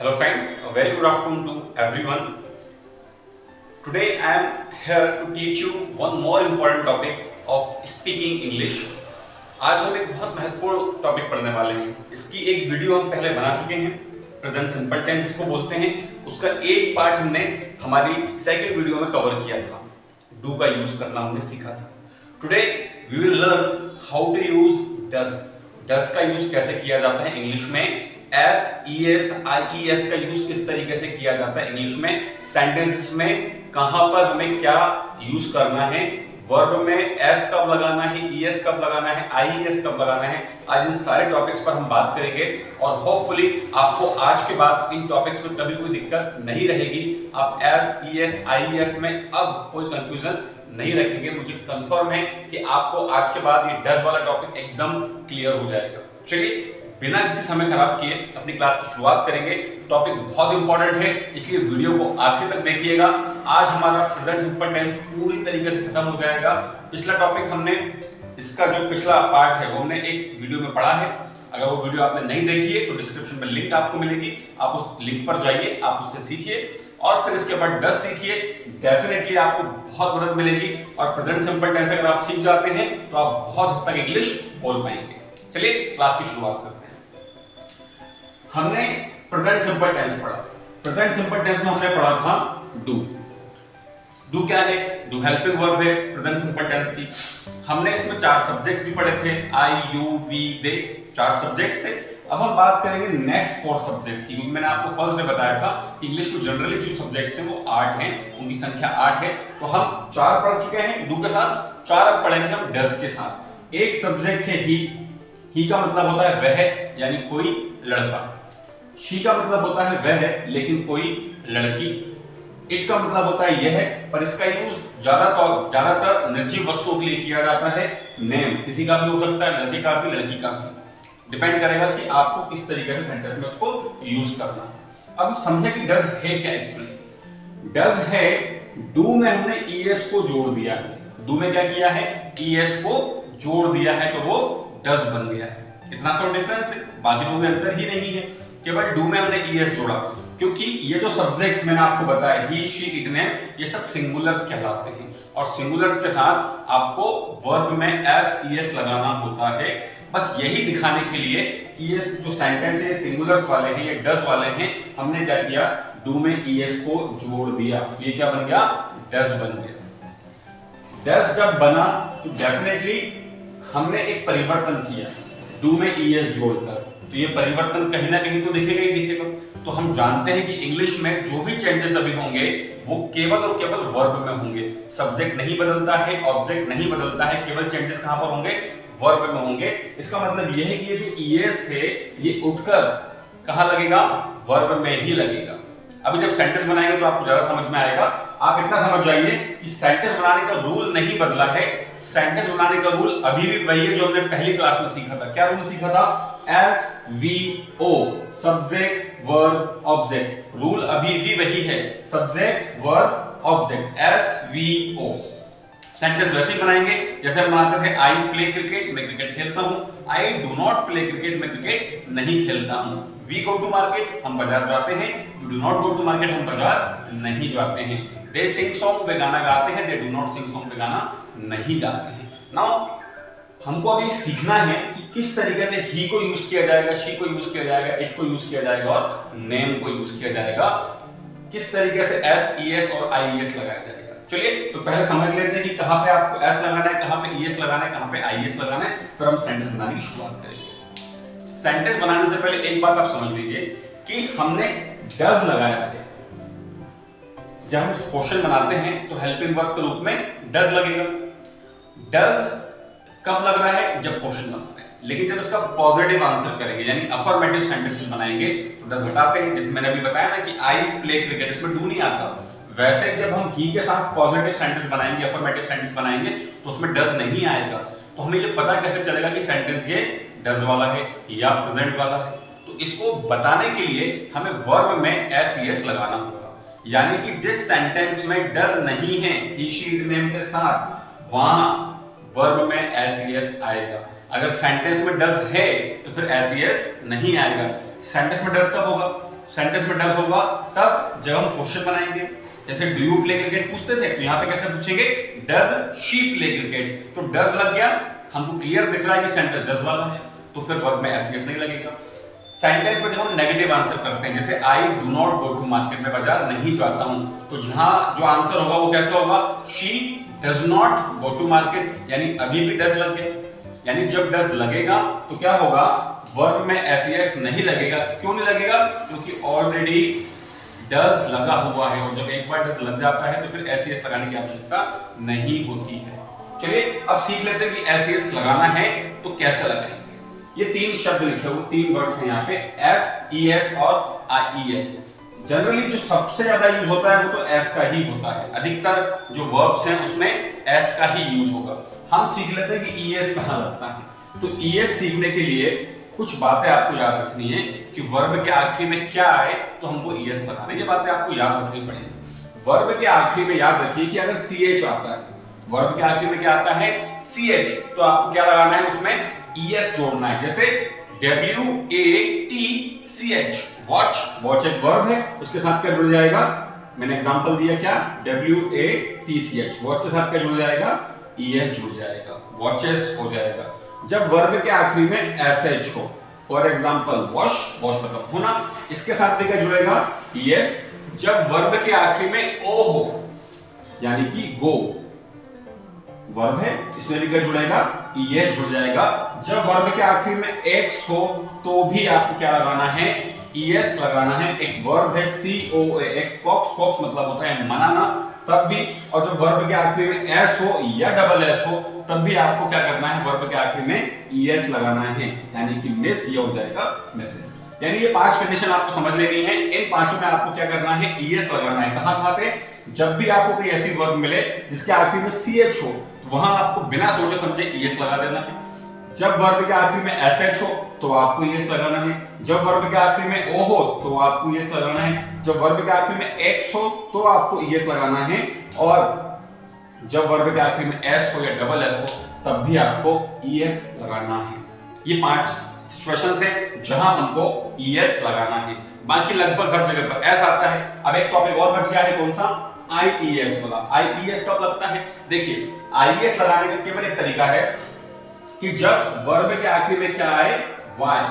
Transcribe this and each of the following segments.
Hello friends, a very good afternoon to everyone. Today I am here to teach you one more important topic of speaking English. आज हम एक बहुत महत्वपूर्ण topic पढ़ने वाले हैं। इसकी एक वीडियो हम पहले बना चुके हैं, प्रेजेंट सिंपल टेंस जिसको बोलते हैं। उसका एक पार्ट हमने हमारी सेकंड वीडियो में कवर किया था। डू का यूज करना हमने सीखा था। Today we will learn how to use does. Does का यूज कैसे किया जाता है इंग्लिश में, S E S I E S का यूज किस तरीके से किया जाता है इंग्लिश में, सेंटेंसेस में कहां पर हमें क्या यूज करना है, वर्ब में एस कब लगाना है, ई एस कब लगाना है, आई एस कब लगाना है। आज इन सारे टॉपिक्स पर हम बात करेंगे और होपफुली आपको आज के बाद इन टॉपिक्स में कभी कोई दिक्कत नहीं रहेगी। आप S E S I S में अब कोई कंफ्यूजन नहीं रखेंगे। मुझे कंफर्म है कि आपको आज के बाद ये डज वाला टॉपिक एकदम क्लियर हो जाएगा। चलिए बिना किसी समय खराब किए अपनी क्लास की शुरुआत करेंगे। टॉपिक बहुत इंपॉर्टेंट है, इसलिए वीडियो को आखिर तक देखिएगा। आज हमारा प्रेजेंट सिंपल टेंस पूरी तरीके से खत्म हो जाएगा। पिछला टॉपिक हमने इसका जो पिछला पार्ट है वो हमने एक वीडियो में पढ़ा है। अगर वो वीडियो आपने नहीं देखी है तो डिस्क्रिप्शन में लिंक आपको मिलेगी, आप उस लिंक पर जाइए, आप उससे सीखिए और फिर इसके बाद डज सीखिए। डेफिनेटली आपको बहुत मदद मिलेगी और प्रेजेंट सिंपल टेंस अगर आप सीख जाते हैं तो आप बहुत हद तक इंग्लिश बोल पाएंगे। चलिए क्लास की शुरुआत करते हैं। हमने प्रेजेंट सिंपल टेंस पढ़ा। प्रेजेंट सिंपल टेंस में हमने पढ़ा था डू। डू क्या है? डू हेल्पिंग वर्ब है प्रेजेंट सिंपल टेंस की। हमने इसमें 4 सब्जेक्ट्स भी पढ़े थे, आई यू वी दे, 4 सब्जेक्ट्स थे। अब हम बात करेंगे नेक्स्ट 4 सब्जेक्ट्स की, क्योंकि मैंने आपको फर्स्ट डे बताया था कि इंग्लिश में जनरली जो सब्जेक्ट्स हैं वो 8 हैं, उनकी संख्या 8 है। तो हम 4 पढ़ चुके हैं डू के साथ, 4 अब पढ़ेंगे हम डज के साथ। एक सब्जेक्ट है ही का मतलब होता है वह, यानी कोई लड़का। शी का मतलब होता है वह लेकिन कोई लड़की। इट का मतलब होता है यह, पर इसका यूज ज्यादातर निर्जीव वस्तुओं के लिए किया जाता है। नेम किसी का भी हो सकता है, लड़के का भी लड़की का भी, डिपेंड करेगा कि आपको किस तरीके से सेंटेंस में उसको यूज करना है। अब समझे कि डज है क्या एक्चुअली। डज है, डू में हमने ईएस को जोड़ दिया है। डू में क्या किया है? ईएस को जोड़ दिया है तो वो डज बन गया है। इतना सा डिफरेंस है, बाकी दो में अंतर ही नहीं है, केवल डू में हमने ईएस जोड़ा। क्योंकि ये जो सब्जेक्ट्स मैंने आपको बताया, ही शी इट नेम, ये सब सिंगुलर्स कहलाते हैं और सिंगुलर्स के साथ आपको वर्ब में एस ईएस लगाना होता है। बस यही दिखाने के लिए कि ये जो सेंटेंस है सिंगुलर्स वाले हैं, ये डज वाले हैं, हमने क्या किया? डू में ईएस को जोड़ दिया। ये क्या बन गया? डज बन गया। डज जब बना तो डेफिनेटली हमने एक परिवर्तन किया डू में ईएस जोड़कर, तो ये परिवर्तन कहीं ना कहीं तो दिखेगा ही दिखेगा। तो हम जानते हैं कि इंग्लिश में जो भी चेंजेस अभी होंगे वो केवल और केवल वर्ब में होंगे। सब्जेक्ट नहीं बदलता है, ऑब्जेक्ट नहीं बदलता है, केवल चेंजेस कहां पर होंगे? वर्ब में होंगे। इसका मतलब यह है कि ये जो ईएस है ये उठकर कहां लगेगा? वर्ब में ही लगेगा। अभी जब सेंटेंस बनाएंगे तो आपको ज्यादा समझ में आएगा। आप इतना समझ जाइए कि सेंटेंस बनाने का रूल नहीं बदला है। सेंटेंस बनाने का रूल अभी भी वही है जो हमने पहली क्लास में सीखा था। क्या रूल सीखा था? SVO, subject verb object. Rule अभी भी वही है, subject verb object, SVO। Sentence वैसे ही बनाएंगे जैसे हम बनाते थे, आई प्ले क्रिकेट, मैं क्रिकेट खेलता हूं। आई डू नॉट प्ले क्रिकेट, मैं क्रिकेट नहीं खेलता हूं। वी गो टू मार्केट, हम बाजार जाते हैं। You do not go to market, हम बाजार नहीं जाते हैं। दे सिंग सॉन्ग, वे गाना गाते हैं। They do not sing song, वे गाना नहीं गाते हैं। नाउ हमको अभी सीखना है कि किस तरीके से ही को यूज किया जाएगा, शी को यूज किया जाएगा, इट को यूज किया जाएगा और नेम को यूज किया जाएगा। किस तरीके से एस ई एस और आई एस लगाया जाएगा। चलिए तो पहले समझ लेते हैं कि कहां पे आपको एस लगाना है, कहां पे ईएस लगाना है, कहां पे आईएस लगाना है, फिर हम सेंटेंस बनाने की शुरुआत करेंगे। सेंटेंस बनाने से पहले एक बात आप समझ लीजिए कि हमने डज लगाया है। जब हम क्वेश्चन बनाते हैं तो हेल्पिंग वर्ब के रूप में डज लगेगा। डज कब लग रहा है? जब क्वेश्चन बना रहे हैं। लेकिन जब इसका पॉजिटिव आंसर करेंगे यानी अफर्मेटिव सेंटेंसेस बनाएंगे तो डज हटाते हैं। जैसे मैंने अभी बताया ना कि आई प्ले क्रिकेट, इसमें डू नहीं आता। वैसे जब हम ही के साथ पॉजिटिव सेंटेंस बनाएंगे, अफर्मेटिव सेंटेंस बनाएंगे तो उसमें डज नहीं आएगा। तो हमें ये पता कैसे चलेगा कि सेंटेंस ये डज वाला है या प्रेजेंट वाला है? तो इसको बताने के लिए हमें वर्ब में एस ई एस लगाना होगा। यानी कि जिस सेंटेंस में डज नहीं है ही शी इट नेम के साथ, वहां वर्ब में एस ई एस आएगा। अगर सेंटेंस में डज है तो फिर एस ई एस नहीं आएगा। सेंटेंस में डज कब होगा? सेंटेंस में डज होगा तब जब हम क्वेश्चन बनाएंगे। जैसे डू यू प्ले क्रिकेट पूछते थे, तो यहाँ पे कैसे पूछेंगे, डज शी प्ले क्रिकेट। तो डज लग गया, हमको क्लियर दिख रहा है कि सेंटेंस डज वाला है, तो फिर वर्ब में एस नहीं लगेगा। सेंटेंस में जब हम नेगेटिव आंसर करते हैं, जैसे I do not go to market, में बाजार नहीं जाता हूं, तो जहां जो आंसर होगा वो कैसा होगा, she does not go to market, यानी अभी भी डज लग गया। यानी जब डज लगेगा तो क्या होगा, वर्ब में एस नहीं लगेगा। क्यों नहीं लगेगा, क्योंकि ऑलरेडी डज लगा हुआ है, और जब एक बार डज लग जाता है तो फिर एस लगाने की आवश्यकता नहीं होती है। चलिए अब सीख लेते हैं कि एस लगाना है तो कैसे लगाएंगे। ये तीन शब्द लिखे हुए, तीन वर्ड्स हैं यहाँ पे, एस, ई एस और आई एस। जनरली जो सबसे ज्यादा यूज होता है वो तो एस का ही होता है, अधिकतर जो वर्ब्स हैं उसमें एस का ही यूज होगा। हम सीख लेते हैं कि ई एस कहां लगता है। तो ई एस सीखने के लिए कुछ बातें आपको याद रखनी है कि वर्ब के आखिरी में क्या आए तो हमको ई एस लगाना है। ये बातें आपको याद रखनी पड़ेगी। वर्ब के आखिरी में याद रखिए कि अगर सी एच आता है, वर्ब के आखिरी में क्या आता है, सी एच, तो आपको क्या लगाना है, उसमें ई एस जोड़ना है। जैसे WATCH, वॉच, वॉच एक वर्ब है, उसके साथ क्या जुड़ जाएगा, मैंने एग्जांपल दिया क्या, WATCH, वॉच के साथ क्या जुड़ जाएगा, ES जुड़ जाएगा, वॉचेस हो जाएगा। जब वर्ब के आखिरी में SH हो, फॉर एग्जांपल वॉश, वॉश मतलब होना, इसके साथ भी क्या जुड़ेगा, ES। जब वर्ब के आखिरी में O हो, यानी कि गो वर्ब है, इसमें भी क्या जुड़ेगा, ES जुड़ जाएगा। जब वर्ब के आखिरी में X हो तो भी आपको क्या लगाना है, ES लगाना है। एक वर्ब है COAX, कॉक्स, कॉक्स मतलब होता है मनाना, तब भी। और जब वर्ब के आखिरी में S हो या डबल S हो तब भी आपको क्या करना है, वर्ब के आखिरी में ES लगाना है, यानी कि मिस, ये हो जाएगा मिसेस। यानी ये 5 कंडीशन आपको समझ लेनी है। इन पांचों में आपको क्या करना है, ES लगाना है। कहां कहां पे, जब भी आपको कोई ऐसी वर्ब मिले जिसके आखिरी में CH हो तो वहां आपको बिना सोचे समझे ES लगा देना है। जब वर्ब के आखिरी में SH हो तो आपको ES लगाना है। जब वर्ब के आखिरी में O हो तो आपको ES लगाना है। जब वर्ब के आखिरी में X हो तो आपको ES लगाना है। और जब वर्ब के आखिरी में S हो या डबल S हो तब भी आपको ES लगाना है। ये 5 सिचुएशंस है जहां हमको ES लगाना है। बाकी लगभग हर जगह पर S आता है। अब एक टॉपिक और बच गया है, कौन सा, IES वाला। IES कब लगता है, देखिए IES लगाने का केवल एक तरीका है कि जब वर्ब के आखिरी में क्या आए, Y,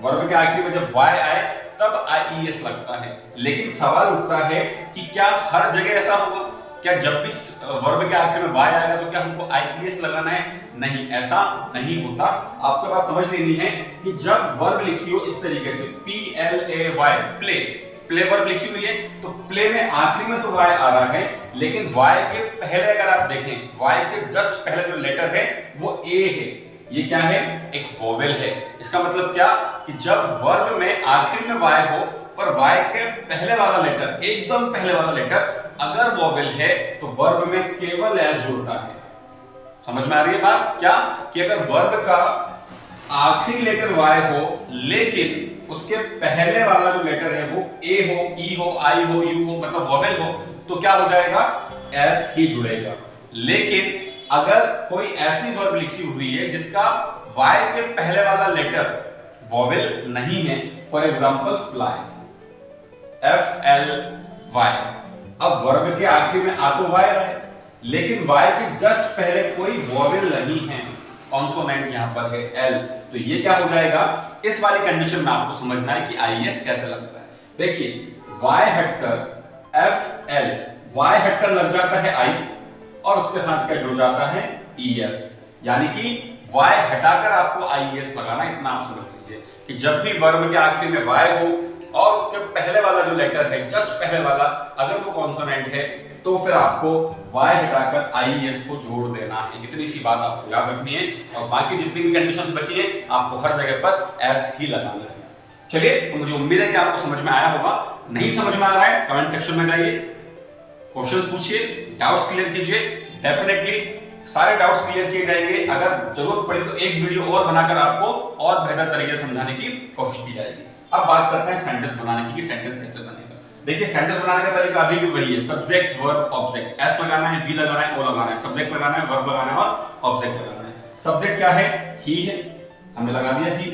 वर्ब के आखिरी में जब Y आए तब IES लगता है। लेकिन सवाल उठता है कि क्या हर जगह ऐसा होगा, क्या जब भी वर्ब के आखिर में Y आएगा तो क्या हमको IES लगाना है, नहीं, ऐसा नहीं होता। आपके पास समझ लेनी है कि जब वर्ब लिखी हो इस तरीके से, PLAY, प्ले, प्ले वर्ब लिखी हुई है तो प्ले में आखिरी में तो Y आ रहा है, लेकिन Y के पहले अगर आप देखें, Y के जस्ट पहले जो लेटर है वो A है। ये क्या है, एक वोवेल है। इसका मतलब क्या कि जब वर्ब में आखिर में Y हो पर Y के पहले वाला लेटर, एकदम पहले वाला लेटर अगर वोवेल है तो वर्ब में केवल S जुड़ता है। समझ में आ रही है बात, क्या कि अगर वर्ब का आखिरी लेटर Y हो लेकिन उसके पहले वाला जो लेटर है वो A हो, E हो, I हो, U हो, मतलब वोवेल हो, तो क्या हो जाएगा, S ही जुड़ेगा। लेकिन अगर कोई ऐसी वर्ब लिखी हुई है जिसका Y के पहले वाला लेटर वोवेल नहीं है, फॉर एग्जांपल फ्लाई, FLY, अब वर्ब के आखिरी में आ तो Y रहा है लेकिन Y के जस्ट पहले कोई वोवेल नहीं है, कॉन्सोनेंट यहां पर है L, तो ये क्या हो जाएगा, इस वाली कंडीशन में आपको समझना है कि IES कैसे लगता है। देखिए Y हटकर FL, Y हटकर लग जाता है I और उसके साथ क्या जुड़ जाता है, ES, यानी कि Y हटाकर आपको IES लगाना। इतना आप समझ लीजिए कि जब भी वर्ब के आखिरी में Y हो और उसके पहले वाला जो लेटर है, जस्ट पहले वाला, अगर वो कॉन्सोनेंट है तो फिर आपको Y हटाकर IES को जोड़ देना है। इतनी सी बात आपको याद रखनी है और बाकी जितनी भी कंडीशंस बची है आपको हर जगह पर S ही लगाना है। चलिए, तो मुझे उम्मीद है कि आपको समझ में आया होगा। नहीं समझ में आ रहा है कमेंट सेक्शन में जाइए, क्वेश्चंस पूछिए, डाउट्स क्लियर कीजिए। डेफिनेटली सारे डाउट्स क्लियर किए जाएंगे। अगर जरूरत पड़ी तो एक वीडियो और बनाकर आपको और बेहतर तरीके से समझाने की कोशिश की जाएगी। अब बात करते हैं सेंटेंस बनाने की कि सेंटेंस कैसे बनेगा। देखिए सेंटेंस बनाने का तरीका अभी भी वही है, सब्जेक्ट वर्ब ऑब्जेक्ट, एस लगाना है, वी लगाना है, ओ लगाना है, सब्जेक्ट लगाना है, वर्ब लगाना है और ऑब्जेक्ट लगाना है। सब्जेक्ट क्या है, ही है, हमने लगा दिया ही,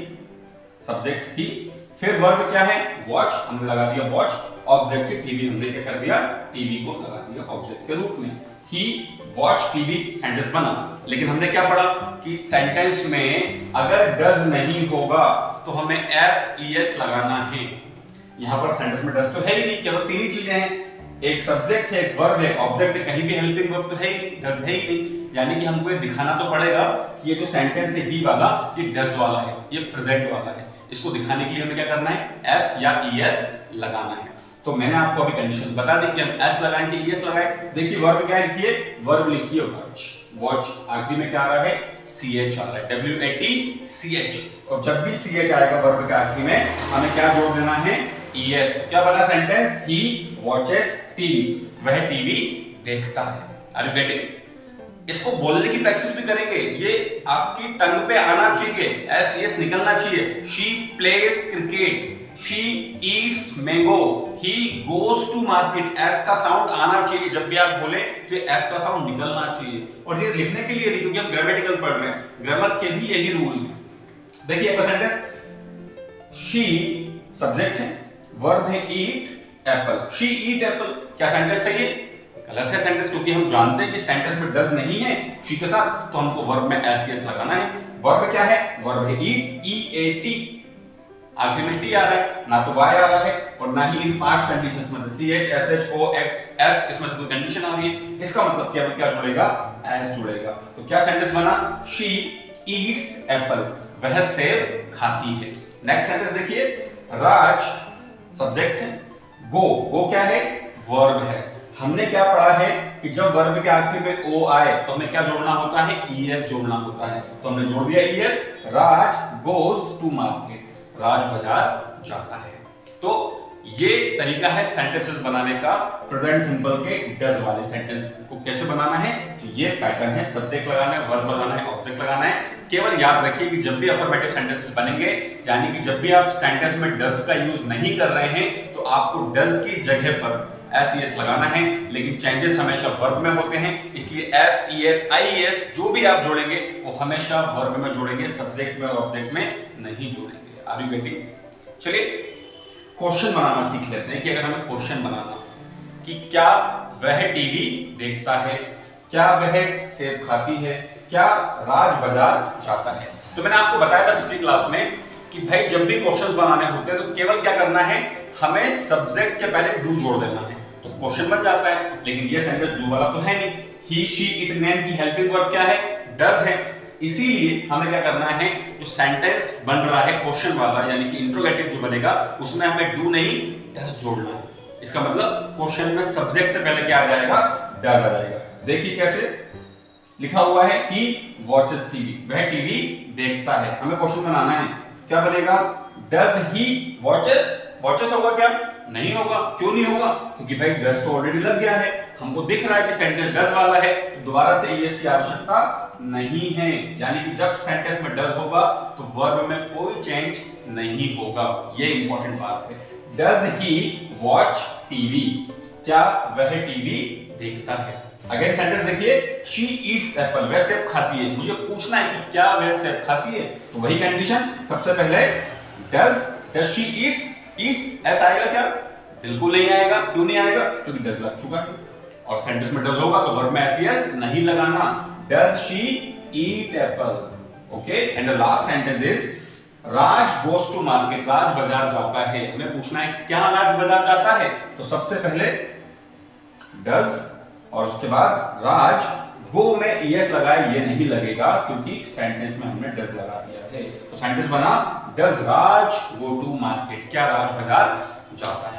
सब्जेक्ट ही। फिर वर्ब क्या है, वॉच, हमने लगा दिया वॉच, ऑब्जेक्ट टीवी हमने क्या कर दिया, टीवी को लगा दिया ऑब्जेक्ट के रूप में। ही वॉच टीवी सेंटेंस बना। लेकिन हमने क्या पढ़ा कि सेंटेंस में अगर डज नहीं होगा तो हमें एस ई एस लगाना है। यहां पर सेंटेंस में डज तो है ही नहीं, केवल तीन ही चीजें हैं, एक सब्जेक्ट है, एक वर्ब है, ऑब्जेक्ट है, कहीं भी हेल्पिंग वर्ब तो है ही नहीं, डज है ही नहीं। यानी कि हमको ये दिखाना तो पड़ेगा कि ये जो सेंटेंस है ही वाला ये डज वाला है, ये प्रेजेंट वाला है। इसको दिखाने के लिए हमें क्या करना है, एस या ई एस लगाना है। तो मैंने आपको अभी कंडीशन बता दी कि हम एस लगाएंगे, ई एस लगाएं। देखिए वर्ब क्या लिखिए, वर्ब लिखिए वॉच, वॉच आखिरी में क्या आ रहा है, सी एच आ रहा है, WATCH। और जब भी सी एच आएगा वर्ब के आखिरी में हमें क्या जोड़ देना है, ई एस। क्या बना सेंटेंस, ही वॉचेस टीवी, वह टीवी देखता है। Are you getting? इसको बोलने की प्रैक्टिस भी करेंगे, ये आपकी टंग पे आना चाहिए, एस एस निकलना चाहिए। She plays cricket, she eats mango, he goes to market. S का साउंड आना चाहिए, जब भी आप बोले तो एस का साउंड निकलना चाहिए। और ये लिखने के लिए भी, क्योंकि हम ग्रामेटिकल पढ़ रहे हैं, ग्रामर के भी यही रूल है। देखिए एक सेंटेंस, शी सब्जेक्ट है, वर्ब है ईट एप्पल, शी ईट एप्पल। क्या सेंटेंस सही है? गलत है सेंटेंस, क्योंकि हम जानते हैं कि सेंटेंस में डज नहीं है शी के साथ, तो हमको वर्ब में एस के एस लगाना है। वर्ब क्या है, वर्ब है ईट, EAT, आखिर में टी आ रहा है, ना तो वाई आ रहा है और ना ही इन पांच कंडीशंस में से CH, SH, O, X, S इसमें से कोई कंडीशन आ रही है। इसका मतलब क्या जुड़ेगा, एस जुड़ेगा। तो क्या सेंटेंस बना, शी ईट्स एप्पल, वह सेब खाती है। नेक्स्ट सेंटेंस देखिए, राज सब्जेक्ट है, गो क्या है, वर्ब है। हमने क्या पढ़ा है कि जब वर्ब के आखिर में ओ आए तो हमें क्या जोड़ना होता है, ES जोड़ना होता है। तो हमने जोड़ दिया ES, Raj goes to market, Raj बाजार जाता है। तो ये तरीका है सेंटेंसेस बनाने का, प्रेजेंट सिंपल के डज वाले सेंटेंस को कैसे बनाना है। तो ये पैटर्न है, सब्जेक्ट लगाना है, वर्ब लगाना है, ऑब्जेक्ट लगाना है। केवल याद रखिए कि जब भी अफर्मेटिव सेंटेंसेस बनेंगे, यानी कि जब भी आप सेंटेंस में डज का यूज नहीं कर रहे हैं, तो आपको डज की जगह पर SES लगाना है। लेकिन चेंजेस हमेशा वर्ब में होते हैं, इसलिए SES, IES जो भी आप जोड़ेंगे वो हमेशा वर्ब में जोड़ेंगे, सब्जेक्ट में और ऑब्जेक्ट में नहीं जोड़ेंगे। Are you getting? चलिए क्वेश्चन बनाना सीख लेते हैं कि अगर हमें क्वेश्चन बनाना कि क्या वह टीवी देखता है, क्या वह सेब खाती है, क्या राज बाजार जाता है। तो मैंने आपको बताया था पिछली क्लास में कि भाई जब भी क्वेश्चंस बनाने होते हैं तो केवल क्या करना है, हमें सब्जेक्ट के पहले डू जोड़ देना है तो क्वेश्चन बन जाता है। लेकिन ये सेंटेंस डू वाला तो है नहीं, ही शी इट नेम की हेल्पिंग वर्ब क्या है, डज है। इसीलिए हमें क्या करना है, जो सेंटेंस बन रहा है क्वेश्चन वाला यानी कि इंट्रोगेटिव जो बनेगा उसमें हमें डू नहीं डज जोड़ना है। इसका मतलब क्वेश्चन में सब्जेक्ट से पहले क्या आ जाएगा, डज आ जाएगा। देखिए कैसे लिखा हुआ है, ही वॉचेस टीवी, वह टीवी देखता है। हमें क्वेश्चन बनाना है, क्या बनेगा, डज ही वॉचेस, वॉचेस होगा क्या, नहीं होगा। क्यों नहीं होगा, क्योंकि भाई डज तो ऑलरेडी लग गया है, हमको दिख रहा है कि सेंटेंस डज वाला है, तो दोबारा से ES की आवश्यकता नहीं है। यानी कि जब सेंटेंस में डज होगा तो वर्ब में कोई चेंज नहीं होगा, ये इंपॉर्टेंट बात है। डज ही वॉच टीवी, क्या वह टीवी देखता है। अगेन सेंटेंस देखिए, शी ईट्स एप्पल, वह सेब खाती है। मुझे पूछना है कि क्या वह सेब खाती है, तो वही कंडीशन, सबसे पहले डज शी ईट्स एस आएगा क्या, बिल्कुल नहीं आएगा। क्यों नहीं आएगा, क्योंकि डज लग चुका है और सेंटेंस में डज होगा तो वर्ब में SES नहीं लगाना। Does she eat apple, okay. And the last sentence is Raj goes to market, Raj बाजार जाता है। हमें पूछना है क्या राज बाजार जाता है, तो सबसे पहले डज और उसके बाद राज, गो में ES लगाए, ये नहीं लगेगा क्योंकि सेंटेंस में हमने डज लगा दिया थे। तो सेंटेंस बना, does Raj go to market, क्या राज बाजार जाता है।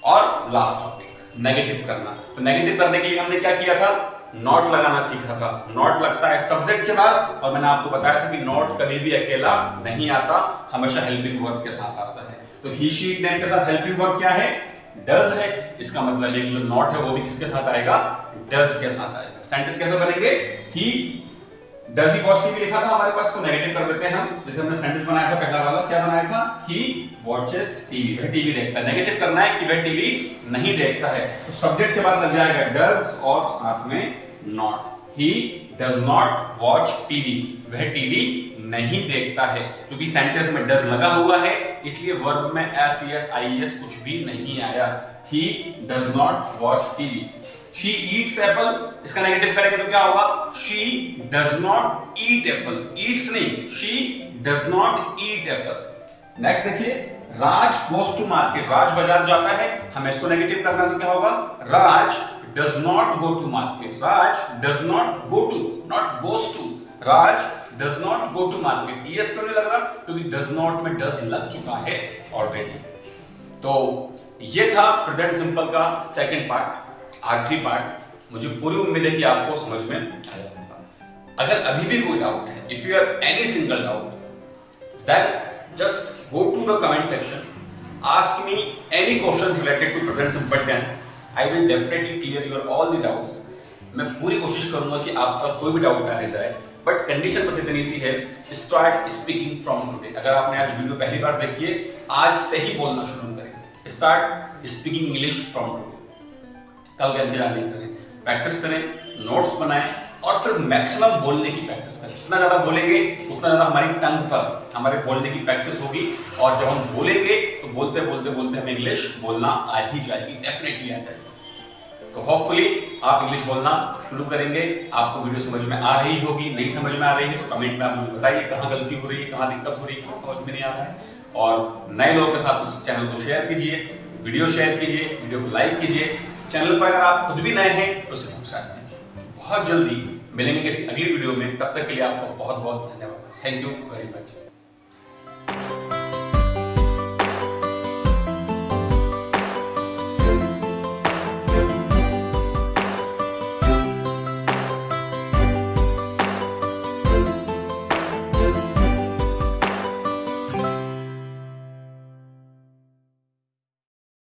और लास्ट टॉपिक, नेगेटिव करना। तो नेगेटिव करने के लिए हमने क्या किया था, नॉट लगाना सीखा था। नॉट लगता है सब्जेक्ट के बाद, और मैंने आपको बताया था कि नॉट कभी भी अकेला नहीं आता, हमेशा हेल्पिंग वर्ब के साथ आता है। तो ही शी इट नेम के साथ हेल्पिंग वर्ब क्या है, डज है। इसका मतलब है कि जो नॉट है वो भी किसके साथ आएगा, डज के साथ आएगा। सेंटेंस कैसे बनेंगे, he does he watch TV लिखा था हमारे पास, को नेगेटिव कर देते हैं हम। जैसे हमने सेंटेंस बनाया था पहला वाला, क्या बनाया था, ही वॉचेस टीवी, वह टीवी देखता है। नेगेटिव करना है कि वह टीवी नहीं देखता है, तो सब्जेक्ट के बाद लग जाएगा डज और साथ में not, he does not watch TV, वह टीवी नहीं देखता है। क्योंकि सेंटेंस में डज लगा हुआ है इसलिए वर्ब में एस एस आई एस कुछ भी नहीं आया। He does not watch TV. She eats apple, इसका नेगेटिव करेंगे तो क्या होगा? She does not eat apple. Eats नहीं, she does not eat apple. Next देखिए, Raj goes to market, Raj बाजार जाता है, हमें इसको नेगेटिव करना तो क्या होगा? Raj does not go to market. Raj does not go to, not goes to. Raj does not go to market. ES क्यों नहीं लग रहा? क्योंकि डज नॉट में डज लग चुका है ऑलरेडी। तो ये था प्रेजेंट सिंपल का सेकंड पार्ट, आखिरी पार्ट। मुझे पूरी उम्मीद है कि आपको समझ में आया होगा। अगर अभी भी कोई डाउट है, if you have any single doubt, then just go to the comment section, ask me any questions related to present simple tense. I will definitely clear your all the doubts. मैं पूरी कोशिश करूंगा कि आपका कोई भी doubt ना रह जाए, बट कंडीशन बस इतनी सी है, स्टार्ट स्पीकिंग फ्रॉम टुडे। अगर आपने आज वीडियो पहली बार देखी है, आज से ही बोलना शुरू करें। Start speaking English from today. कल का इंतजार नहीं करें, प्रैक्टिस करें, नोट्स बनाएं और फिर मैक्सिमम बोलने की प्रैक्टिस करें। जितना ज्यादा बोलेंगे उतना ज्यादा हमारी टंग पर हमारे बोलने की प्रैक्टिस होगी, और जब हम बोलेंगे तो बोलते बोलते बोलते हमें इंग्लिश बोलना आ ही जाएगी, डेफिनेटली आ जाएगी। तो होपफुली आप इंग्लिश बोलना शुरू करेंगे। आपको वीडियो समझ में आ रही होगी, नहीं समझ में आ रही है तो कमेंट में आप मुझे बताइए कहाँ गलती हो रही है, कहाँ दिक्कत हो रही है, कहाँ समझ में नहीं आ रहा है। और नए लोगों के साथ इस चैनल को शेयर कीजिए, वीडियो शेयर कीजिए, वीडियो को लाइक कीजिए। चैनल पर अगर आप खुद भी नए हैं तो इसे सब्सक्राइब कीजिए। बहुत जल्दी मिलेंगे किसी अगली वीडियो में, तब तक के लिए आपका बहुत बहुत धन्यवाद। Thank you very much.